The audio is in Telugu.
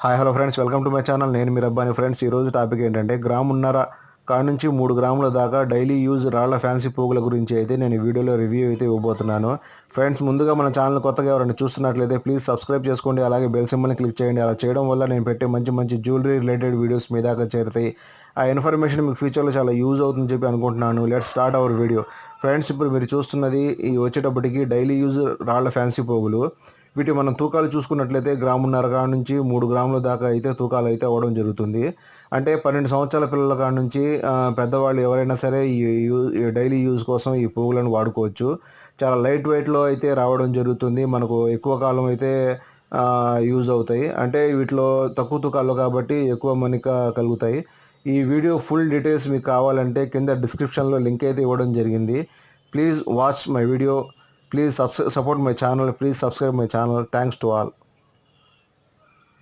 Hi hello friends, welcome to my channel. నేను మీ రబ్బాని. ఫ్రెండ్స్, ఈరోజు టాపిక్ ఏంటంటే గ్రామున్నర కాడ నుంచి 3 గ్రాముల దాకా డైలీ యూజ్ రాళ్ల ఫ్యాన్సీ పోగుల గురించి అయితే నేను ఈ వీడియోలో రివ్యూ అయితే ఇవ్వబోతున్నాను. ఫ్రెండ్స్, ముందుగా మన ఛానల్ కొత్తగా ఎవరైనా చూస్తున్నట్లయితే ప్లీజ్ సబ్స్క్రైబ్ చేసుకోండి. అలాగే బెల్ సింబల్ని క్లిక్ చేయండి. అలా చేయడం వల్ల నేను పెట్టే మంచి మంచి జ్యువెలరీ రిలేటెడ్ వీడియోస్ మీ దాకా చేరుతాయి. ఆ ఇన్ఫర్మేషన్ మీకు ఫ్యూచర్లో చాలా యూజ్ అవుతుందని చెప్పి అనుకుంటున్నాను. Let's start our video. Friends, ఇప్పుడు మీరు చూస్తున్నది ఈ వచ్చేటప్పటికి డైలీ యూజ్ రాళ్ల ఫ్యాన్సీ పోగులు. వీటి మనం తూకాలు చూసుకున్నట్లయితే గ్రామున్నర కాడ నుంచి 3 గ్రాముల దాకా అయితే తూకాలు అయితే అవ్వడం జరుగుతుంది. అంటే 12 సంవత్సరాల పిల్లల కాడ నుంచి పెద్దవాళ్ళు ఎవరైనా సరే ఈ డైలీ యూజ్ కోసం ఈ పువ్వులను వాడుకోవచ్చు. చాలా లైట్ వెయిట్లో అయితే రావడం జరుగుతుంది. మనకు ఎక్కువ కాలం అయితే యూజ్ అవుతాయి. అంటే వీటిలో తక్కువ తూకాలు కాబట్టి ఎక్కువ మన్నిక కలుగుతాయి. ఈ వీడియో ఫుల్ డీటెయిల్స్ మీకు కావాలంటే కింద డిస్క్రిప్షన్లో లింక్ అయితే ఇవ్వడం జరిగింది. Please watch my video. Please support my channel. Please subscribe my channel. Thanks to all.